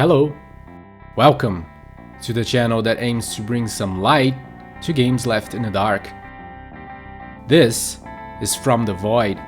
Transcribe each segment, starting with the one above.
Hello, welcome to the channel that aims to bring some light to games left in the dark. This is From the Void.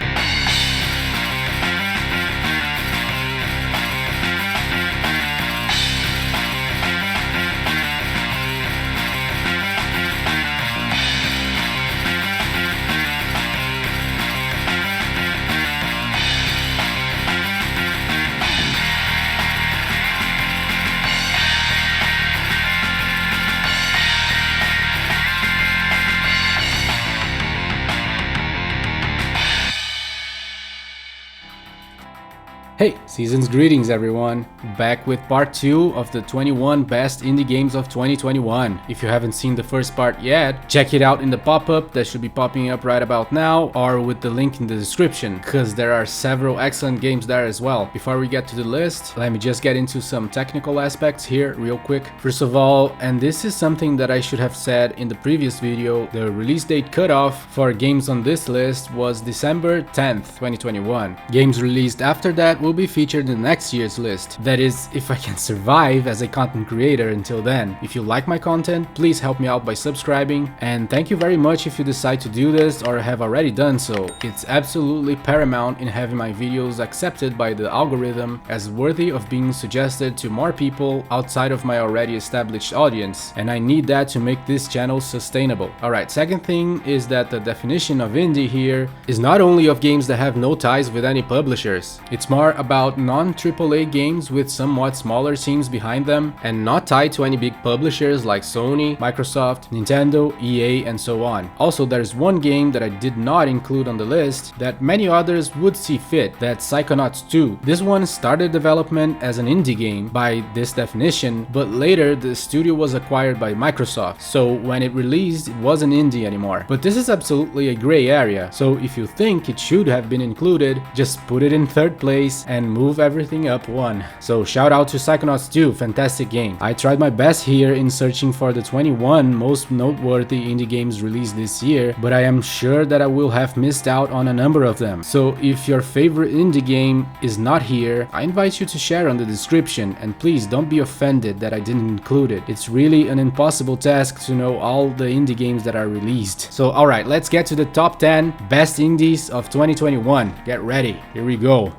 Hey, season's greetings everyone! Back with part 2 of the 21 best indie games of 2021. If you haven't seen the first part yet, check it out in the pop-up that should be popping up right about now or with the link in the description, cause there are several excellent games there as well. Before we get to the list, let me just get into some technical aspects here real quick. First of all, and this is something that I should have said in the previous video, the release date cutoff for games on this list was December 10th, 2021. Games released after that will be featured in next year's list. That is, if I can survive as a content creator until then. If you like my content, please help me out by subscribing, and thank you very much if you decide to do this or have already done so. It's absolutely paramount in having my videos accepted by the algorithm as worthy of being suggested to more people outside of my already established audience, and I need that to make this channel sustainable. Alright, second thing is that the definition of indie here is not only of games that have no ties with any publishers. It's more about non-AAA games with somewhat smaller teams behind them and not tied to any big publishers like Sony, Microsoft, Nintendo, EA, and so on. Also, there's one game that I did not include on the list that many others would see fit, that's Psychonauts 2. This one started development as an indie game by this definition, but later the studio was acquired by Microsoft, so when it released it wasn't indie anymore. But this is absolutely a gray area, so if you think it should have been included, just put it in third place and move everything up one. So shout out to Psychonauts 2, fantastic game. I tried my best here in searching for the 21 most noteworthy indie games released this year, but I am sure that I will have missed out on a number of them. So if your favorite indie game is not here, I invite you to share on the description, and please don't be offended that I didn't include it. It's really an impossible task to know all the indie games that are released. So alright, let's get to the top 10 best indies of 2021. Get ready, here we go.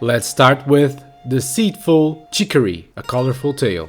Let's start with Deceitful Chicory, A Colorful Tale.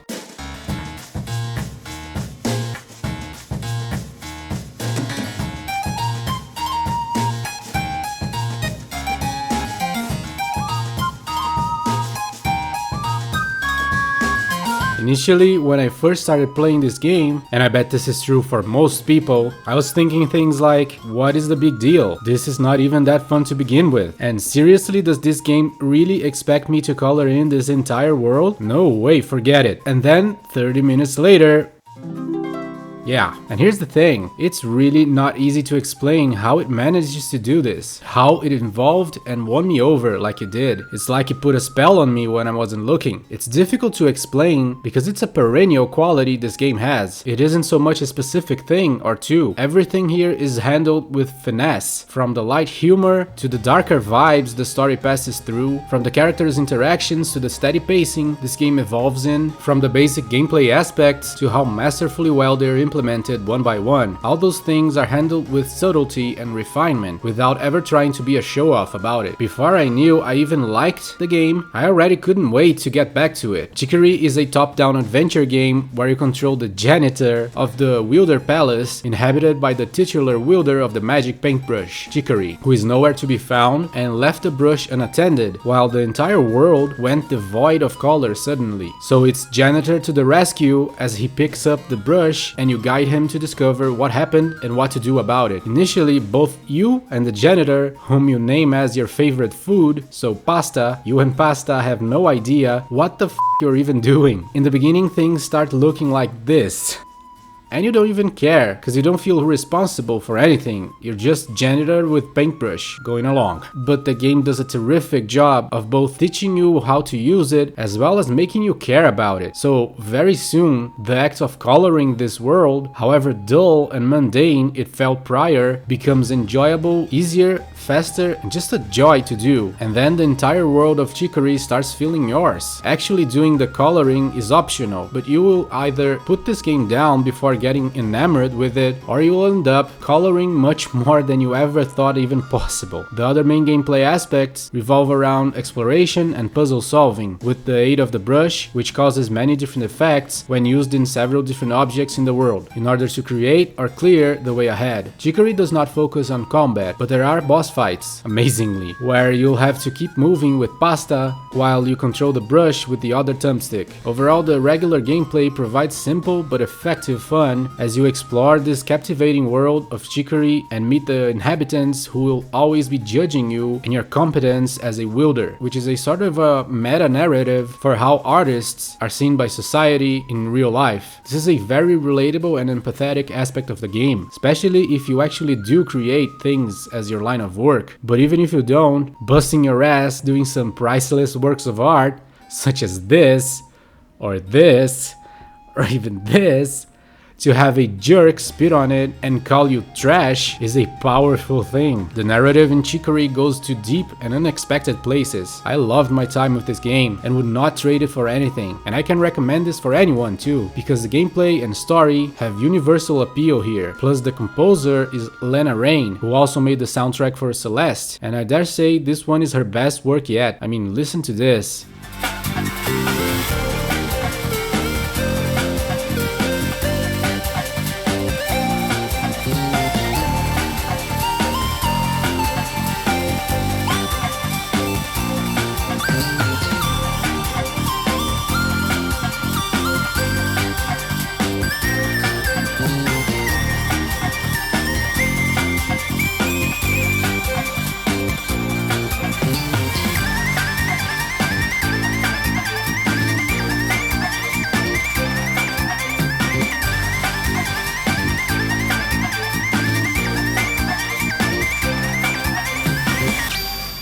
Initially, when I first started playing this game, and I bet this is true for most people, I was thinking things like, what is the big deal? This is not even that fun to begin with. And seriously, does this game really expect me to color in this entire world? No way, forget it. And then, 30 minutes later, yeah, and here's the thing, it's really not easy to explain how it manages to do this, how it evolved and won me over like it did. It's like it put a spell on me when I wasn't looking. It's difficult to explain because it's a perennial quality this game has. It isn't so much a specific thing or two. Everything here is handled with finesse, from the light humor to the darker vibes the story passes through, from the characters' interactions to the steady pacing this game evolves in, from the basic gameplay aspects to how masterfully well they're implemented one by one. All those things are handled with subtlety and refinement without ever trying to be a show-off about it. Before I knew I even liked the game, I already couldn't wait to get back to it. Chicory is a top-down adventure game where you control the janitor of the Wielder Palace, inhabited by the titular wielder of the magic paintbrush, Chicory, who is nowhere to be found and left the brush unattended, while the entire world went devoid of color suddenly. So it's janitor to the rescue as he picks up the brush and you guide him to discover what happened and what to do about it. Initially, both you and the janitor, whom you name as your favorite food, so pasta, you and pasta have no idea what the f you're even doing. In the beginning, things start looking like this. And you don't even care, cause you don't feel responsible for anything, you're just janitor with paintbrush going along. But the game does a terrific job of both teaching you how to use it as well as making you care about it. So very soon, the act of coloring this world, however dull and mundane it felt prior, becomes enjoyable, easier, faster and just a joy to do. And then the entire world of Chicory starts feeling yours. Actually doing the coloring is optional, but you will either put this game down before getting enamored with it, or you will end up coloring much more than you ever thought even possible. The other main gameplay aspects revolve around exploration and puzzle solving, with the aid of the brush, which causes many different effects when used in several different objects in the world, in order to create or clear the way ahead. Chicory does not focus on combat, but there are boss fights, amazingly, where you'll have to keep moving with pasta while you control the brush with the other thumbstick. Overall, the regular gameplay provides simple but effective fun as you explore this captivating world of Chicory and meet the inhabitants who will always be judging you and your competence as a wielder, which is a sort of a meta-narrative for how artists are seen by society in real life. This is a very relatable and empathetic aspect of the game, especially if you actually do create things as your line of work. But even if you don't, busting your ass doing some priceless works of art, such as this, or even this, to have a jerk spit on it and call you trash is a powerful thing. The narrative in Chicory goes to deep and unexpected places. I loved my time with this game and would not trade it for anything. And I can recommend this for anyone too, because the gameplay and story have universal appeal here. Plus the composer is Lena Raine, who also made the soundtrack for Celeste, and I dare say this one is her best work yet. I mean, listen to this.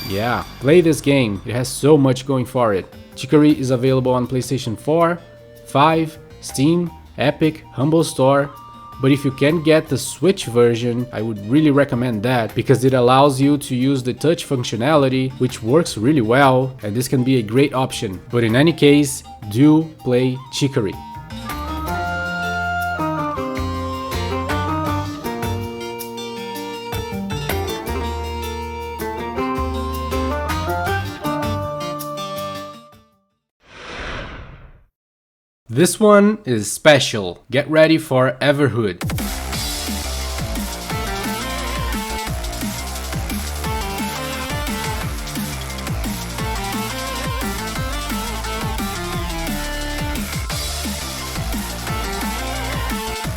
Yeah, play this game, it has so much going for it. Chicory is available on PlayStation 4, 5, Steam, Epic, Humble Store, but if you can get the Switch version, I would really recommend that, because it allows you to use the touch functionality, which works really well, and this can be a great option. But in any case, do play Chicory. This one is special. Get ready for Everhood.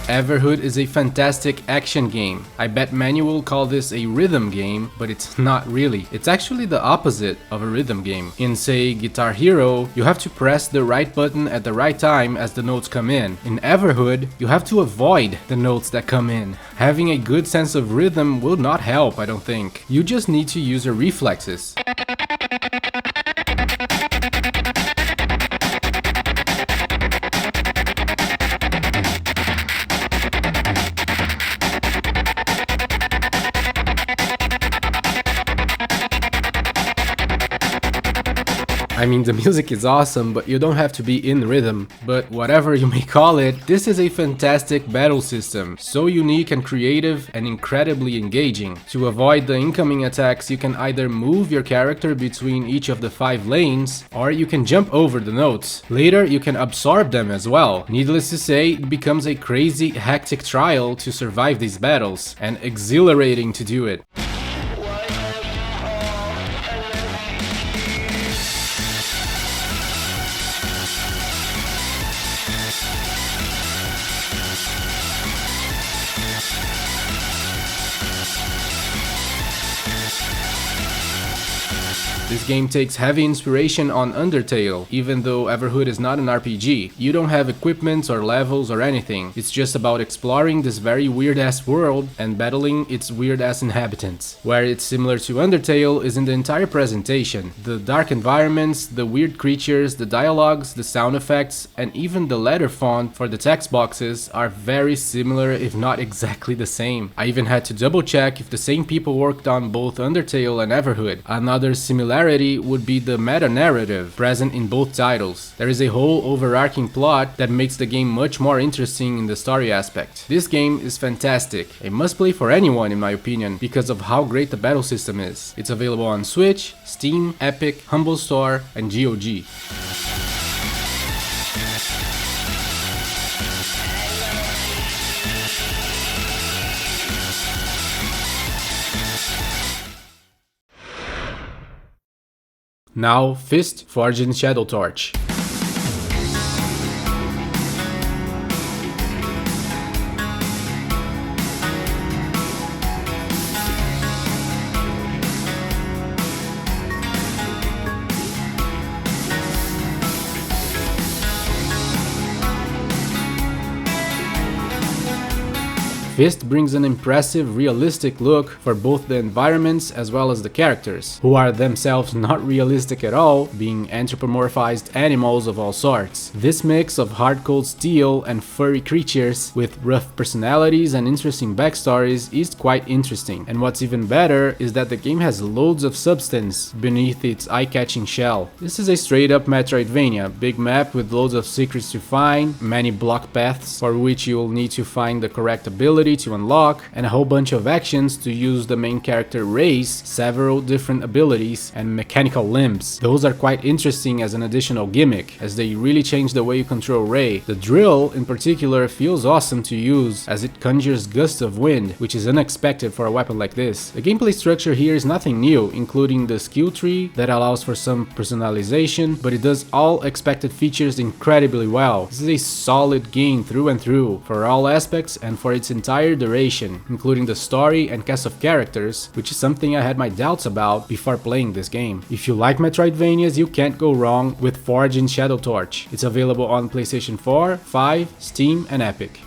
Everhood is a fantastic action game. I bet many will call this a rhythm game, but it's not really. It's actually the opposite of a rhythm game. In, say, Guitar Hero, you have to press the right button at the right time as the notes come in. In Everhood, you have to avoid the notes that come in. Having a good sense of rhythm will not help, I don't think. You just need to use your reflexes. I mean, the music is awesome, but you don't have to be in rhythm. But whatever you may call it, this is a fantastic battle system, so unique and creative and incredibly engaging. To avoid the incoming attacks, you can either move your character between each of the 5 lanes, or you can jump over the notes. Later, you can absorb them as well. Needless to say, it becomes a crazy, hectic trial to survive these battles, and exhilarating to do it. This game takes heavy inspiration on Undertale, even though Everhood is not an RPG. You don't have equipment or levels or anything. It's just about exploring this very weird-ass world and battling its weird-ass inhabitants. Where it's similar to Undertale is in the entire presentation. The dark environments, the weird creatures, the dialogues, the sound effects, and even the letter font for the text boxes are very similar, if not exactly the same. I even had to double check if the same people worked on both Undertale and Everhood. Another similarity would be the meta-narrative present in both titles. There is a whole overarching plot that makes the game much more interesting in the story aspect. This game is fantastic, a must-play for anyone in my opinion, because of how great the battle system is. It's available on Switch, Steam, Epic, Humble Store, and GOG. Now, F.I.S.T. Forged in Shadow Torch. F.I.S.T. brings an impressive, realistic look for both the environments as well as the characters, who are themselves not realistic at all, being anthropomorphized animals of all sorts. This mix of hard-cold steel and furry creatures with rough personalities and interesting backstories is quite interesting, and what's even better is that the game has loads of substance beneath its eye-catching shell. This is a straight-up Metroidvania, big map with loads of secrets to find, many block paths for which you'll need to find the correct ability to unlock, and a whole bunch of actions to use the main character Ray's several different abilities and mechanical limbs. Those are quite interesting as an additional gimmick, as they really change the way you control Ray. The drill in particular feels awesome to use, as it conjures gusts of wind, which is unexpected for a weapon like this. The gameplay structure here is nothing new, including the skill tree that allows for some personalization, but it does all expected features incredibly well. This is a solid game through and through, for all aspects and for its entire duration, including the story and cast of characters, which is something I had my doubts about before playing this game. If you like Metroidvanias, you can't go wrong with Forged in Shadow Torch. It's available on PlayStation 4, 5, Steam, and Epic.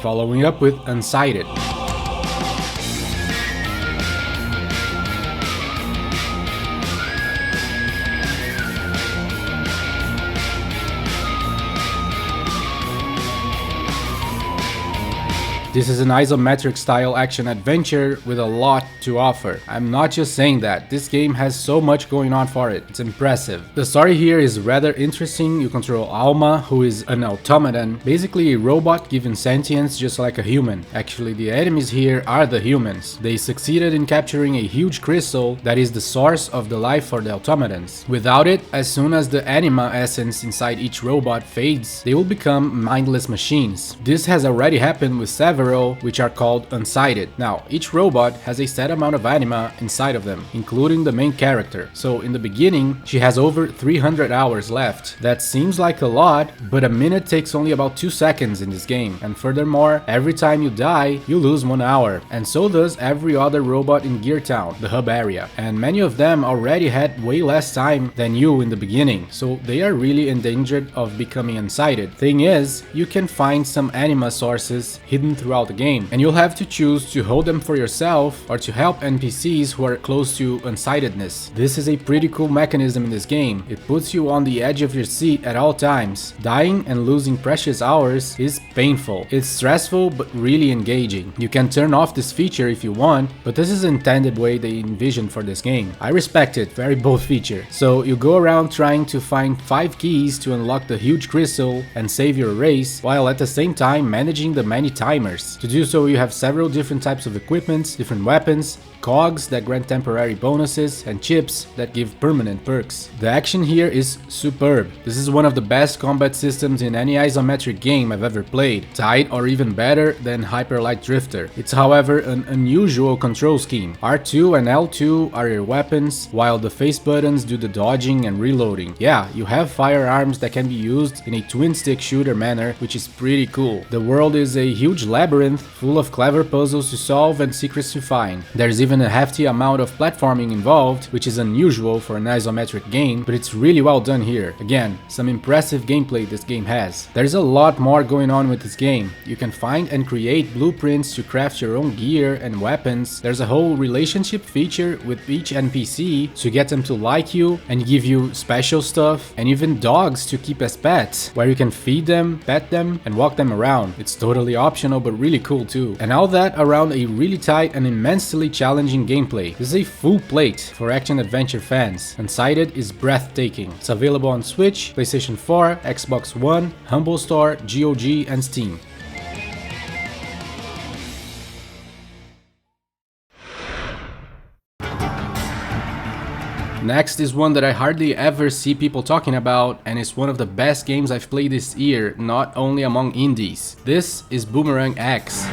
Following up with Unsighted. This is an isometric style action adventure with a lot to offer. I'm not just saying that, this game has so much going on for it, it's impressive. The story here is rather interesting. You control Alma, who is an automaton, basically a robot given sentience just like a human. Actually, the enemies here are the humans. They succeeded in capturing a huge crystal that is the source of the life for the automatons. Without it, as soon as the anima essence inside each robot fades, they will become mindless machines. This has already happened with several, which are called Unsighted. Now, each robot has a set amount of anima inside of them, including the main character. So in the beginning, she has over 300 hours left. That seems like a lot, but a minute takes only about 2 seconds in this game. And furthermore, every time you die, you lose 1 hour. And so does every other robot in Gear Town, the hub area. And many of them already had way less time than you in the beginning, so they are really endangered of becoming Unsighted. Thing is, you can find some anima sources hidden throughout the game, and you'll have to choose to hold them for yourself or to help NPCs who are close to unsightedness. This is a pretty cool mechanism in this game. It puts you on the edge of your seat at all times. Dying and losing precious hours is painful. It's stressful but really engaging. You can turn off this feature if you want, but this is the intended way they envisioned for this game. I respect it, very bold feature. So you go around trying to find 5 keys to unlock the huge crystal and save your race, while at the same time managing the many timers. powers. To do so, you have several different types of equipments, different weapons, cogs that grant temporary bonuses, and chips that give permanent perks. The action here is superb. This is one of the best combat systems in any isometric game I've ever played, tied or even better than Hyper Light Drifter. It's however an unusual control scheme. R2 and L2 are your weapons, while the face buttons do the dodging and reloading. Yeah, you have firearms that can be used in a twin stick shooter manner, which is pretty cool. The world is a huge labyrinth full of clever puzzles to solve and secrets to find. There's even a hefty amount of platforming involved, which is unusual for an isometric game, but it's really well done here. Again, some impressive gameplay this game has. There's a lot more going on with this game. You can find and create blueprints to craft your own gear and weapons. There's a whole relationship feature with each NPC to get them to like you and give you special stuff, and even dogs to keep as pets, where you can feed them, pet them, and walk them around. It's totally optional but really cool too. And all that around a really tight and immensely challenging gameplay. This is a full plate for action-adventure fans. Unsighted is breathtaking. It's available on Switch, PlayStation 4, Xbox One, Humble Store, GOG, and Steam. Next is one that I hardly ever see people talking about, and it's one of the best games I've played this year, not only among indies. This is Boomerang X.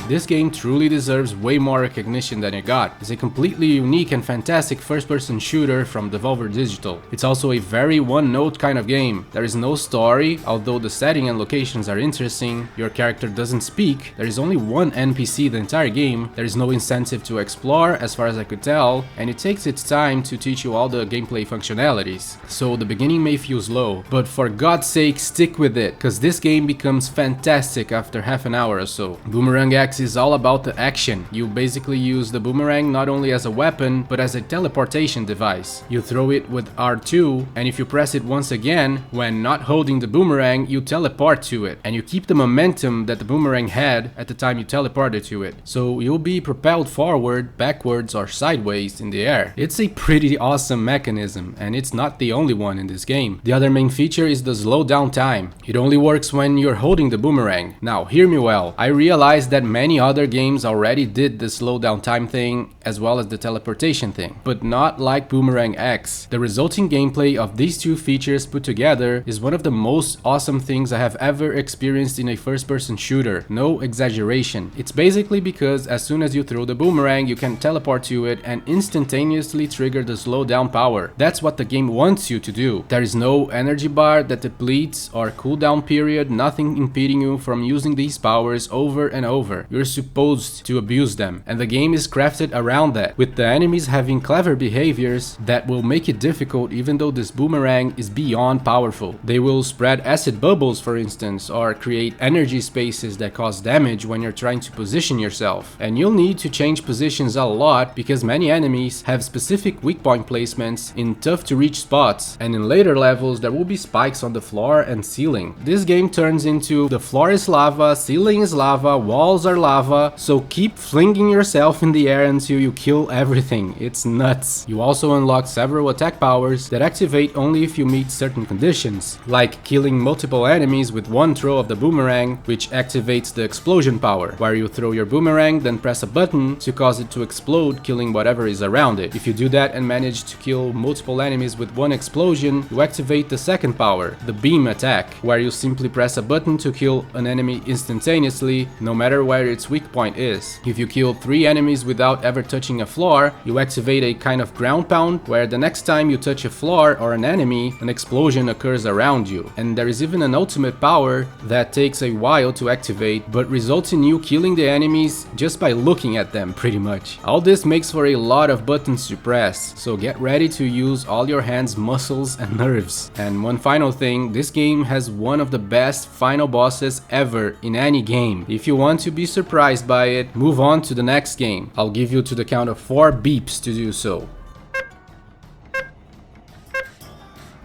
This game truly deserves way more recognition than it got. It's a completely unique and fantastic first-person shooter from Devolver Digital. It's also a very one-note kind of game. There is no story, although the setting and locations are interesting. Your character doesn't speak. There is only one NPC the entire game. There is no incentive to explore, as far as I could tell, and it takes its time to teach you all the gameplay functionalities. So the beginning may feel slow, but for God's sake, stick with it, cause this game becomes fantastic after half an hour or so. Boomerang X is all about the action. You basically use the boomerang not only as a weapon, but as a teleportation device. You throw it with R2, and if you press it once again, when not holding the boomerang, you teleport to it. And you keep the momentum that the boomerang had at the time you teleported to it. So you'll be propelled forward, backwards, or sideways in the air. It's a pretty awesome mechanism, and it's not the only one in this game. The other main feature is the slowdown time. It only works when you're holding the boomerang. Now, hear me well. I realize that many other games already did the slowdown time thing as well as the teleportation thing, but not like Boomerang X. The resulting gameplay of these two features put together is one of the most awesome things I have ever experienced in a first-person shooter. No exaggeration. It's basically because as soon as you throw the boomerang, you can teleport to it and instantaneously trigger the slowdown power. That's what the game wants you to do. There is no energy bar that depletes or cooldown period, nothing impeding you from using these powers over and over. You're supposed to abuse them, and the game is crafted around that, with the enemies having clever behaviors that will make it difficult even though this boomerang is beyond powerful. They will spread acid bubbles, for instance, or create energy spaces that cause damage when you're trying to position yourself. And you'll need to change positions a lot because many enemies have specific weak point placements in tough to reach spots, and in later levels there will be spikes on the floor and ceiling. This game turns into the floor is lava, ceiling is lava, walls are lava, so keep flinging yourself in the air until you kill everything. It's nuts. You also unlock several attack powers that activate only if you meet certain conditions, like killing multiple enemies with one throw of the boomerang, which activates the explosion power, where you throw your boomerang, then press a button to cause it to explode, killing whatever is around it. If you do that and manage to kill multiple enemies with one explosion, you activate the second power, the beam attack, where you simply press a button to kill an enemy instantaneously, no matter where its weak point is. If you kill 3 enemies without ever touching a floor, you activate a kind of ground pound, where the next time you touch a floor or an enemy, an explosion occurs around you. And there is even an ultimate power that takes a while to activate, but results in you killing the enemies just by looking at them, pretty much. All this makes for a lot of buttons to press, so get ready to use all your hands, muscles, and nerves. And one final thing, this game has one of the best final bosses ever in any game. If you want to be surprised by it, move on to the next game. I'll give you to the count of 4 beeps to do so.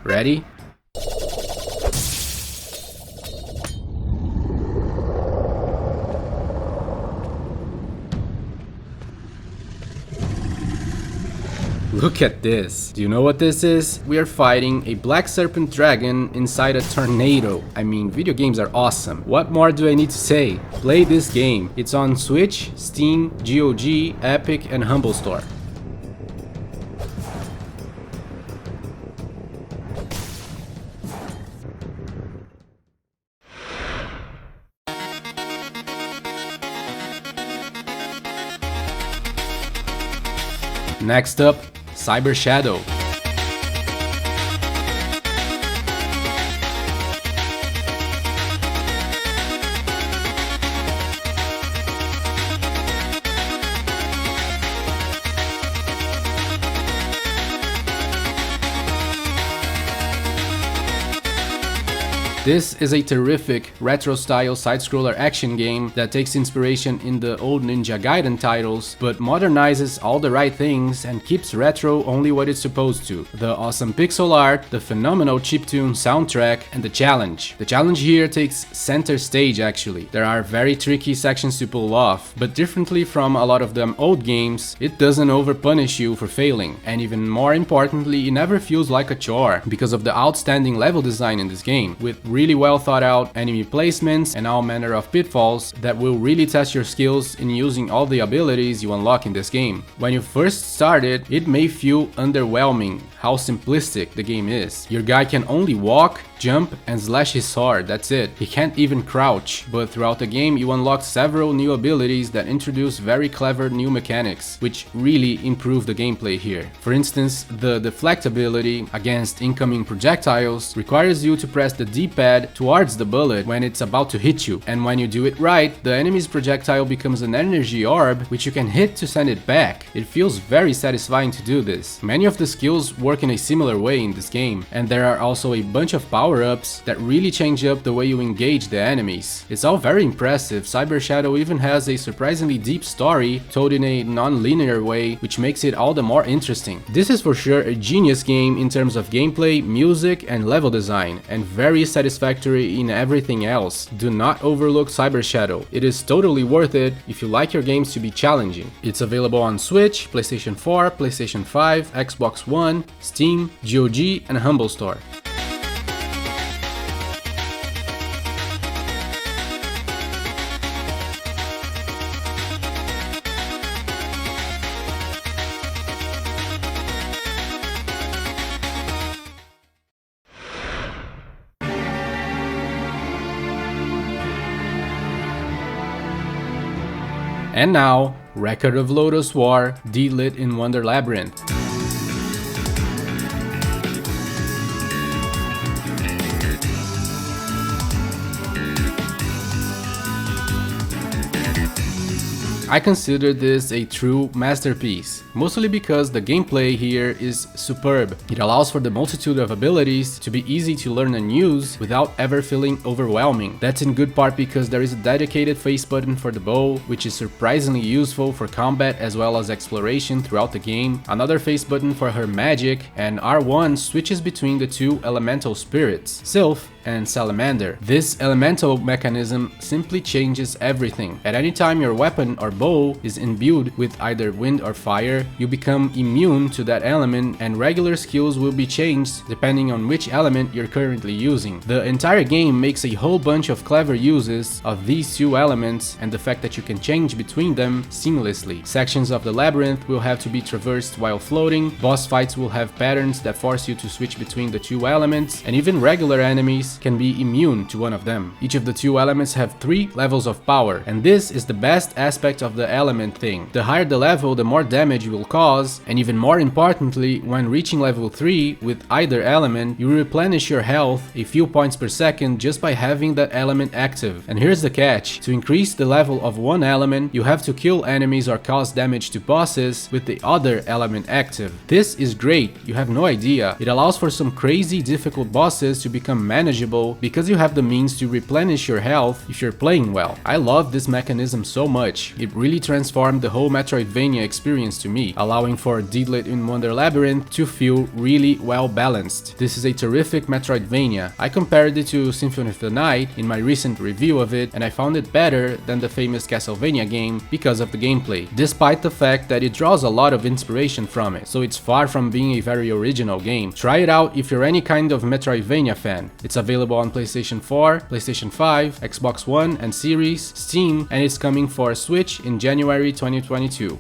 Ready? Look at this. Do you know what this is? We are fighting a black serpent dragon inside a tornado. I mean, video games are awesome. What more do I need to say? Play this game. It's on Switch, Steam, GOG, Epic, and Humble Store. Next up, Cyber Shadow. This is a terrific retro-style side-scroller action game that takes inspiration in the old Ninja Gaiden titles, but modernizes all the right things and keeps retro only what it's supposed to. The awesome pixel art, the phenomenal chiptune soundtrack, and the challenge. The challenge here takes center stage actually. There are very tricky sections to pull off, but differently from a lot of them old games, it doesn't over-punish you for failing. And even more importantly, it never feels like a chore, because of the outstanding level design in this game, with really well thought out enemy placements and all manner of pitfalls that will really test your skills in using all the abilities you unlock in this game. When you first start it, it may feel underwhelming how simplistic the game is. Your guy can only walk, jump, and slash his sword, that's it. He can't even crouch, but throughout the game you unlock several new abilities that introduce very clever new mechanics, which really improve the gameplay here. For instance, the deflect ability against incoming projectiles requires you to press the D-pad towards the bullet when it's about to hit you, and when you do it right, the enemy's projectile becomes an energy orb which you can hit to send it back. It feels very satisfying to do this. Many of the skills work in a similar way in this game, and there are also a bunch of power-ups that really change up the way you engage the enemies. It's all very impressive. Cyber Shadow even has a surprisingly deep story told in a non-linear way, which makes it all the more interesting. This is for sure a genius game in terms of gameplay, music, and level design, and very satisfactory in everything else. Do not overlook Cyber Shadow. It is totally worth it if you like your games to be challenging. It's available on Switch, PlayStation 4, PlayStation 5, Xbox One, Steam, GOG, and Humble Store. And now, Record of Lodoss War, Deedlit in Wonder Labyrinth. I consider this a true masterpiece, mostly because the gameplay here is superb. It allows for the multitude of abilities to be easy to learn and use without ever feeling overwhelming. That's in good part because there is a dedicated face button for the bow, which is surprisingly useful for combat as well as exploration throughout the game, another face button for her magic, and R1 switches between the two elemental spirits, Sylph and Salamander. This elemental mechanism simply changes everything. At any time your weapon or bow is imbued with either wind or fire, you become immune to that element, and regular skills will be changed depending on which element you're currently using. The entire game makes a whole bunch of clever uses of these two elements and the fact that you can change between them seamlessly. Sections of the labyrinth will have to be traversed while floating, boss fights will have patterns that force you to switch between the two elements, and even regular enemies can be immune to one of them. Each of the two elements have 3 levels of power, and this is the best aspect of the element thing. The higher the level, the more damage you will cause, and even more importantly, when reaching level 3 with either element, you replenish your health a few points per second just by having that element active. And here's the catch: to increase the level of one element, you have to kill enemies or cause damage to bosses with the other element active. This is great, you have no idea. It allows for some crazy difficult bosses to become manageable manageable because you have the means to replenish your health if you're playing well. I love this mechanism so much. It really transformed the whole Metroidvania experience to me, allowing for Deedlit in Wonder Labyrinth to feel really well balanced. This is a terrific Metroidvania. I compared it to Symphony of the Night in my recent review of it, and I found it better than the famous Castlevania game because of the gameplay, despite the fact that it draws a lot of inspiration from it, so it's far from being a very original game. Try it out if you're any kind of Metroidvania fan. It's available on PlayStation 4, PlayStation 5, Xbox One and Series, Steam, and it's coming for Switch in January 2022.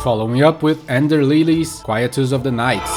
Following up with Ender Lilies, Quietus of the Nights.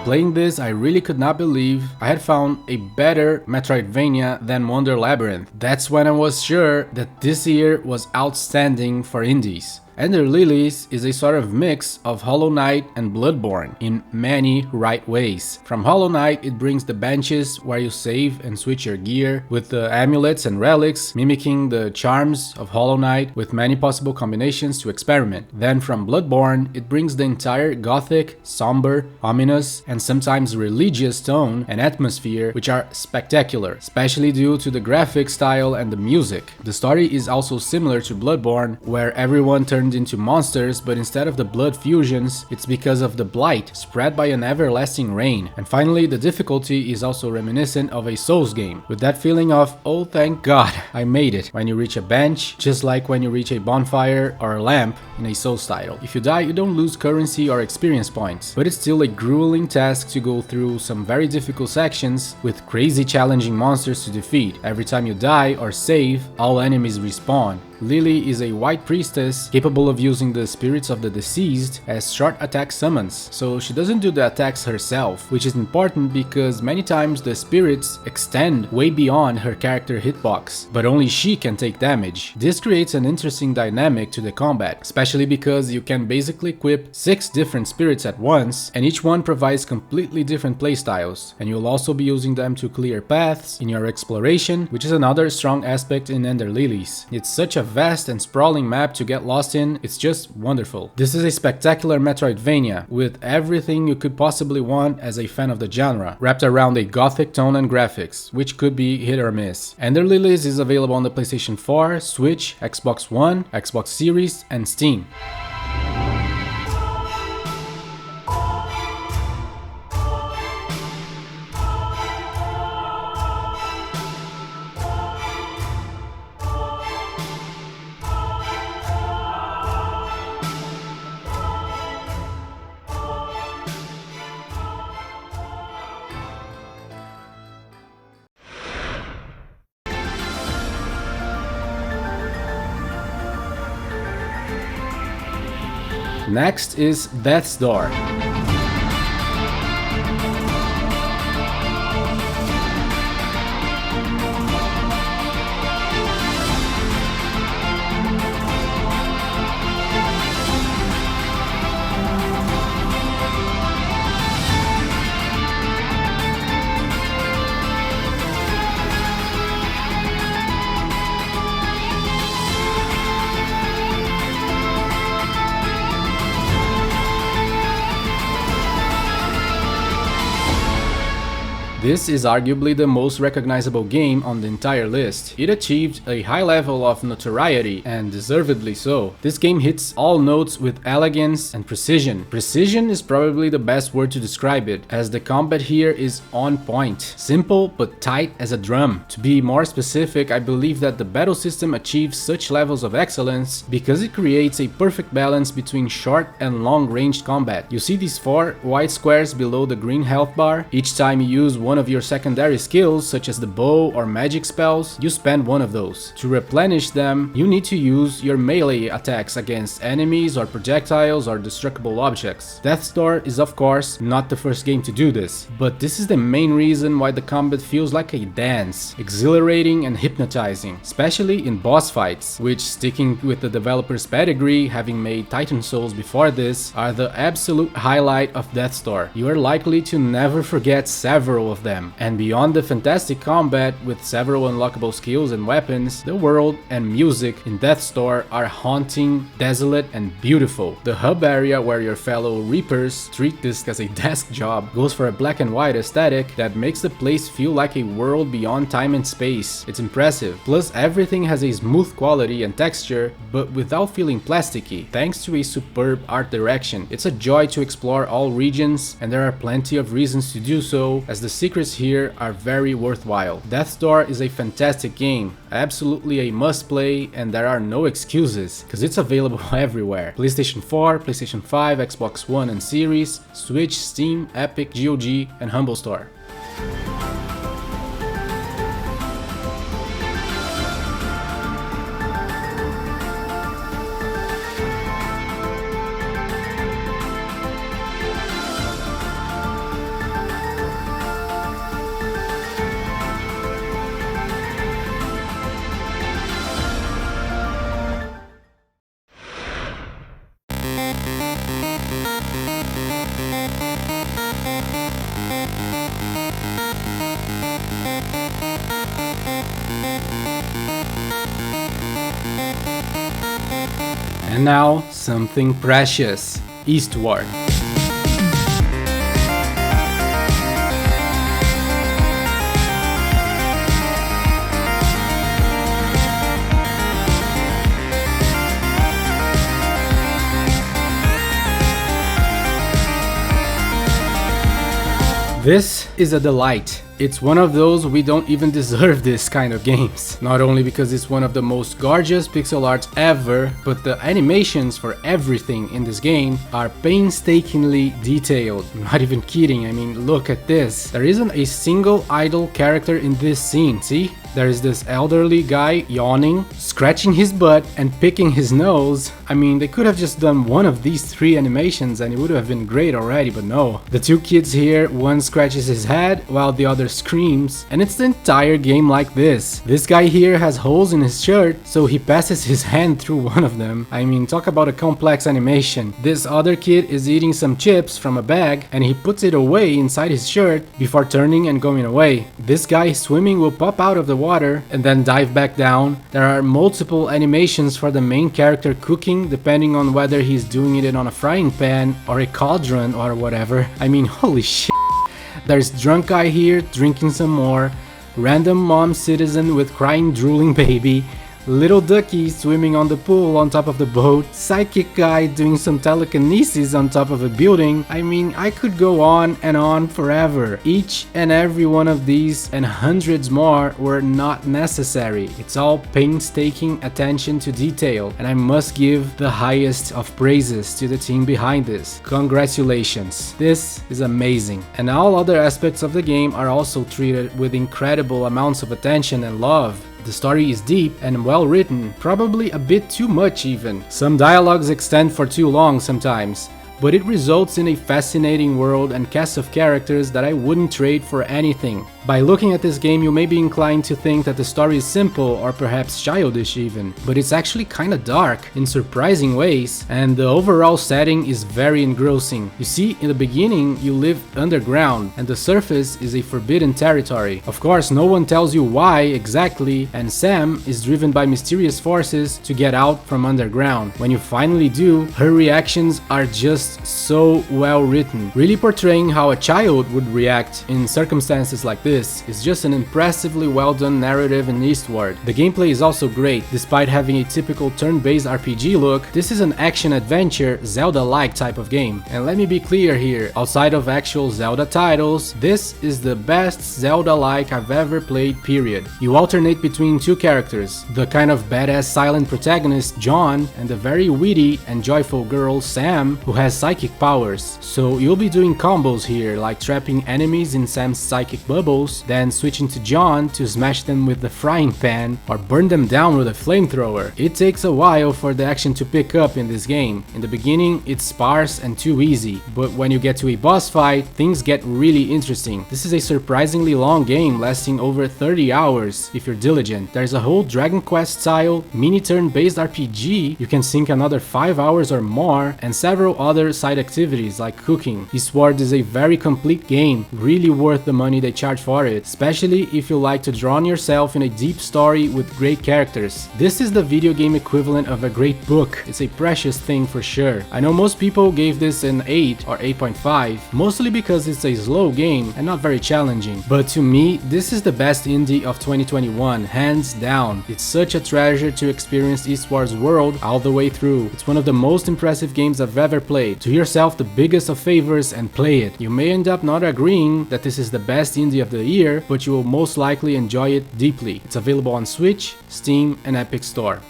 Playing this, I really could not believe I had found a better Metroidvania than Wonder Labyrinth. That's when I was sure that this year was outstanding for indies. Ender Lilies is a sort of mix of Hollow Knight and Bloodborne in many right ways. From Hollow Knight, it brings the benches where you save and switch your gear, with the amulets and relics mimicking the charms of Hollow Knight with many possible combinations to experiment. Then from Bloodborne, it brings the entire gothic, somber, ominous, and sometimes religious tone and atmosphere, which are spectacular, especially due to the graphic style and the music. The story is also similar to Bloodborne, where everyone turns into monsters, but instead of the blood fusions, it's because of the blight spread by an everlasting rain. And finally, the difficulty is also reminiscent of a Souls game, with that feeling of, oh thank God, I made it, when you reach a bench, just like when you reach a bonfire or a lamp in a Souls title. If you die, you don't lose currency or experience points, but it's still a grueling task to go through some very difficult sections with crazy challenging monsters to defeat. Every time you die or save, all enemies respawn. Lily is a white priestess capable of using the spirits of the deceased as short attack summons, so she doesn't do the attacks herself, which is important because many times the spirits extend way beyond her character hitbox, but only she can take damage. This creates an interesting dynamic to the combat, especially because you can basically equip 6 different spirits at once, and each one provides completely different playstyles, and you'll also be using them to clear paths in your exploration, which is another strong aspect in Ender Lilies. It's such a vast and sprawling map to get lost in, it's just wonderful. This is a spectacular Metroidvania, with everything you could possibly want as a fan of the genre, wrapped around a gothic tone and graphics, which could be hit or miss. Ender Lilies is available on the PlayStation 4, Switch, Xbox One, Xbox Series, and Steam. Next is Death's Door. This is arguably the most recognizable game on the entire list. It achieved a high level of notoriety, and deservedly so. This game hits all notes with elegance and precision. Precision is probably the best word to describe it, as the combat here is on point. Simple but tight as a drum. To be more specific, I believe that the battle system achieves such levels of excellence because it creates a perfect balance between short and long-range combat. You see these 4 white squares below the green health bar? Each time you use one of your secondary skills, such as the bow or magic spells, you spend one of those. To replenish them, you need to use your melee attacks against enemies or projectiles or destructible objects. Death's Door is of course not the first game to do this, but this is the main reason why the combat feels like a dance, exhilarating and hypnotizing, especially in boss fights, which, sticking with the developer's pedigree, having made Titan Souls before this, are the absolute highlight of Death's Door. You are likely to never forget several of them. And beyond the fantastic combat with several unlockable skills and weapons, the world and music in Death's Door are haunting, desolate and beautiful. The hub area where your fellow Reapers treat this as a desk job goes for a black and white aesthetic that makes the place feel like a world beyond time and space. It's impressive. Plus everything has a smooth quality and texture, but without feeling plasticky, thanks to a superb art direction. It's a joy to explore all regions, and there are plenty of reasons to do so, as the secrets here are very worthwhile. Death's Door is a fantastic game, absolutely a must play, and there are no excuses, because it's available everywhere. PlayStation 4, PlayStation 5, Xbox One and Series, Switch, Steam, Epic, GOG, and Humble Store. And now, something precious, Eastward. This is a delight. It's one of those we don't even deserve this kind of games. Not only because it's one of the most gorgeous pixel arts ever, but the animations for everything in this game are painstakingly detailed. I'm not even kidding, I mean, look at this. There isn't a single idle character in this scene, see? There is this elderly guy yawning, scratching his butt and picking his nose. I mean, they could have just done one of these 3 animations and it would have been great already, but no. The 2 kids here, one scratches his head while the other screams, and it's the entire game like this. This guy here has holes in his shirt, so he passes his hand through one of them. I mean, talk about a complex animation. This other kid is eating some chips from a bag and he puts it away inside his shirt before turning and going away. This guy swimming will pop out of the water and then dive back down. There are multiple animations for the main character cooking, depending on whether he's doing it on a frying pan or a cauldron or whatever. I mean, holy shit. There's drunk guy here drinking some more, random mom citizen with crying drooling baby, little ducky swimming on the pool on top of the boat, psychic guy doing some telekinesis on top of a building. I mean, I could go on and on forever. Each and every one of these and hundreds more were not necessary. It's all painstaking attention to detail, and I must give the highest of praises to the team behind this. Congratulations. This is amazing. And all other aspects of the game are also treated with incredible amounts of attention and love. The story is deep and well written, probably a bit too much even. Some dialogues extend for too long sometimes, but it results in a fascinating world and cast of characters that I wouldn't trade for anything. By looking at this game, you may be inclined to think that the story is simple or perhaps childish even, but it's actually kinda dark in surprising ways, and the overall setting is very engrossing. You see, in the beginning, you live underground, and the surface is a forbidden territory. Of course, no one tells you why exactly, and Sam is driven by mysterious forces to get out from underground. When you finally do, her reactions are just so well written, really portraying how a child would react in circumstances like this. It's just an impressively well done narrative in Eastward. The gameplay is also great. Despite having a typical turn-based RPG look, this is an action-adventure, Zelda-like type of game. And let me be clear here, outside of actual Zelda titles, this is the best Zelda-like I've ever played, period. You alternate between two characters, the kind of badass silent protagonist John and the very witty and joyful girl Sam, who has psychic powers. So you'll be doing combos here, like trapping enemies in Sam's psychic bubbles, then switching to John to smash them with the frying pan or burn them down with a flamethrower. It takes a while for the action to pick up in this game. In the beginning, it's sparse and too easy, but when you get to a boss fight, things get really interesting. This is a surprisingly long game, lasting over 30 hours if you're diligent. There's a whole Dragon Quest style mini turn-based RPG you can sink another 5 hours or more, and several other side activities like cooking. Eastward is a very complete game, really worth the money they charge for it, especially if you like to drown yourself in a deep story with great characters. This is the video game equivalent of a great book. It's a precious thing for sure. I know most people gave this an 8 or 8.5, mostly because it's a slow game and not very challenging. But to me, this is the best indie of 2021, hands down. It's such a treasure to experience Eastward's world all the way through. It's one of the most impressive games I've ever played. Do yourself the biggest of favors and play it. You may end up not agreeing that this is the best indie of the year, but you will most likely enjoy it deeply. It's available on Switch, Steam, and Epic Store.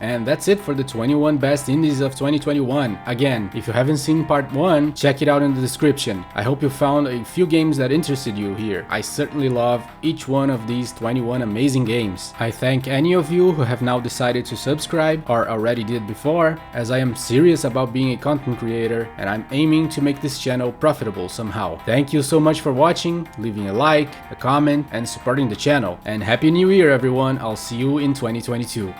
And that's it for the 21 best indies of 2021. Again, if you haven't seen part 1, check it out in the description. I hope you found a few games that interested you here. I certainly love each one of these 21 amazing games. I thank any of you who have now decided to subscribe or already did before, as I am serious about being a content creator and I'm aiming to make this channel profitable somehow. Thank you so much for watching, leaving a like, a comment, and supporting the channel. And Happy New Year everyone, I'll see you in 2022.